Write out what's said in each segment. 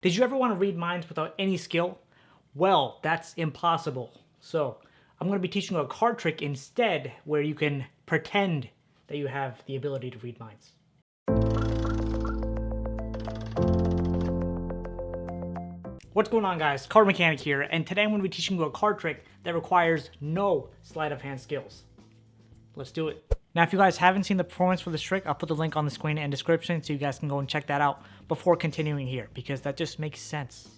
Did you ever want to read minds without any skill? Well, that's impossible. So I'm going to be teaching you a card trick instead where you can pretend that you have the ability to read minds. What's going on, guys? CardMechanic here, and today I'm going to be teaching you a card trick that requires no sleight of hand skills. Let's do it. Now, if you guys haven't seen the performance for this trick, I'll put the link on the screen and description so you guys can go and check that out before continuing here, because that just makes sense.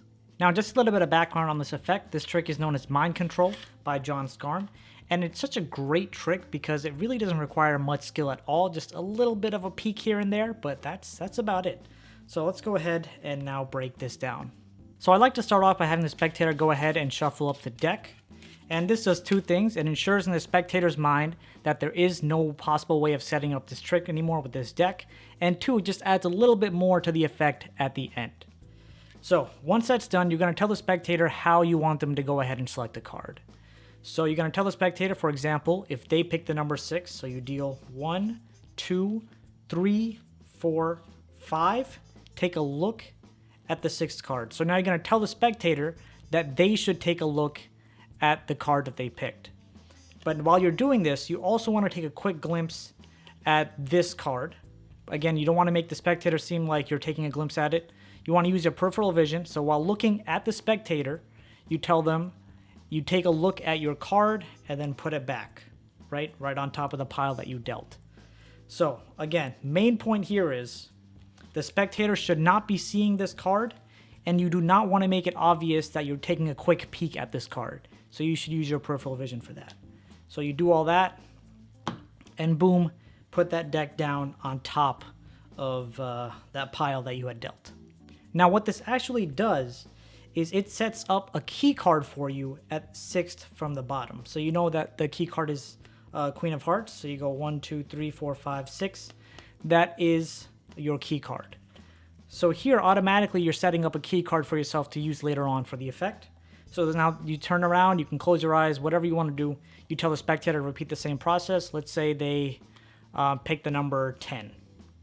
Now, just a little bit of background on this effect. This trick is known as Mind Control by John Scarn, and it's such a great trick because it really doesn't require much skill at all, just a little bit of a peek here and there, but that's about it. So let's go ahead and now break this down. So I like to start off by having the spectator go ahead and shuffle up the deck. And this does two things. It ensures in the spectator's mind that there is no possible way of setting up this trick anymore with this deck. And two, it just adds a little bit more to the effect at the end. So once that's done, you're going to tell the spectator how you want them to go ahead and select a card. So you're going to tell the spectator, for example, if they pick the number 6, so you deal 1, 2, 3, 4, 5, take a look at the 6th card. So now you're going to tell the spectator that they should take a look at the card that they picked. But while you're doing this, you also want to take a quick glimpse at this card. Again, you don't want to make the spectator seem like you're taking a glimpse at it. You want to use your peripheral vision. So while looking at the spectator, you tell them you take a look at your card and then put it back, right on top of the pile that you dealt. So again, main point here is the spectator should not be seeing this card, and you do not want to make it obvious that you're taking a quick peek at this card. So you should use your peripheral vision for that. So you do all that, and boom, put that deck down on top of that pile that you had dealt. Now what this actually does is it sets up a key card for you at 6th from the bottom. So you know that the key card is Queen of Hearts. So you go 1, 2, 3, 4, 5, 6. That is your key card. So here automatically you're setting up a key card for yourself to use later on for the effect. So now you turn around, you can close your eyes, whatever you want to do. You tell the spectator to repeat the same process. Let's say they pick the number 10,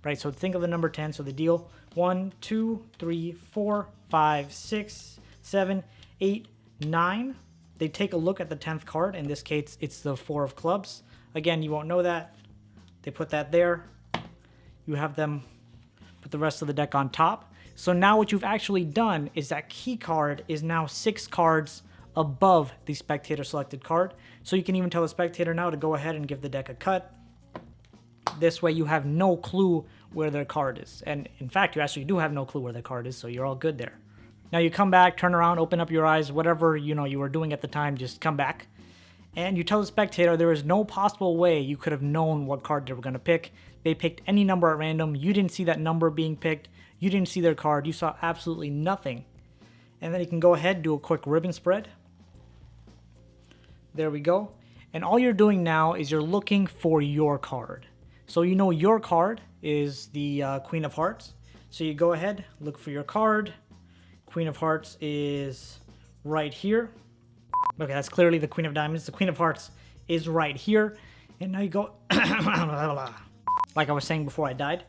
right? So think of the number 10. So they deal 1, 2, 3, 4, 5, 6, 7, 8, 9. They take a look at the 10th card. In this case, it's the 4 of clubs. Again, you won't know that. They put that there. You have them put the rest of the deck on top. So now what you've actually done is that key card is now 6 cards above the spectator selected card. So you can even tell the spectator now to go ahead and give the deck a cut. This way you have no clue where their card is. And in fact, you actually do have no clue where their card is, so you're all good there. Now you come back, turn around, open up your eyes, whatever you were doing at the time, just come back. And you tell the spectator there is no possible way you could have known what card they were going to pick. They picked any number at random. You didn't see that number being picked. You didn't see their card. You saw absolutely nothing. And then you can go ahead and do a quick ribbon spread. There we go. And all you're doing now is you're looking for your card. So you know your card is the Queen of Hearts. So you go ahead, look for your card. Queen of Hearts is right here. Okay, that's clearly the Queen of Diamonds. The Queen of Hearts is right here. And now you go, like I was saying before I died.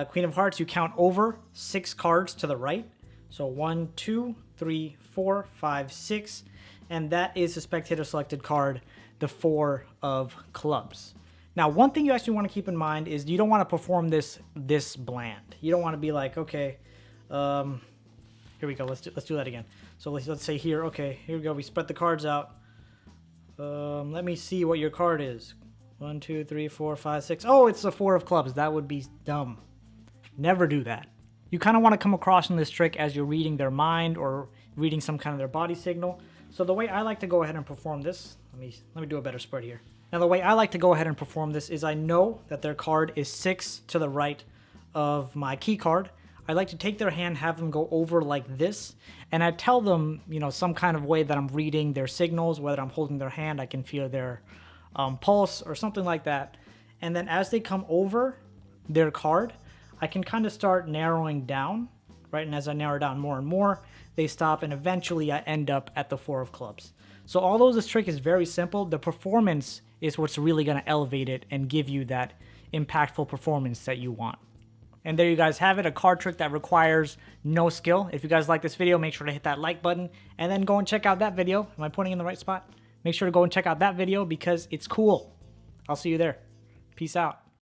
Queen of Hearts, you count over 6 cards to the right. So 1, 2, 3, 4, 5, 6. And that is the spectator selected card, the 4 of clubs. Now, one thing you actually want to keep in mind is you don't want to perform this bland. You don't want to be like, okay, here we go. Let's do that again. So let's say here, okay, here we go. We spread the cards out. Let me see what your card is. 1, 2, 3, 4, 5, 6. Oh, it's the 4 of clubs. That would be dumb. Never do that. You kind of want to come across in this trick as you're reading their mind or reading some kind of their body signal. So the way I like to go ahead and perform this, let me do a better spread here. Now the way I like to go ahead and perform this is I know that their card is 6 to the right of my key card. I like to take their hand, have them go over like this, and I tell them, some kind of way that I'm reading their signals, whether I'm holding their hand, I can feel their pulse or something like that. And then as they come over their card, I can kind of start narrowing down, right? And as I narrow down more and more, they stop, and eventually I end up at the 4 of clubs. So although this trick is very simple, the performance is what's really going to elevate it and give you that impactful performance that you want. And there you guys have it, a card trick that requires no skill. If you guys like this video, make sure to hit that like button and then go and check out that video. Am I pointing in the right spot? Make sure to go and check out that video because it's cool. I'll see you there. Peace out.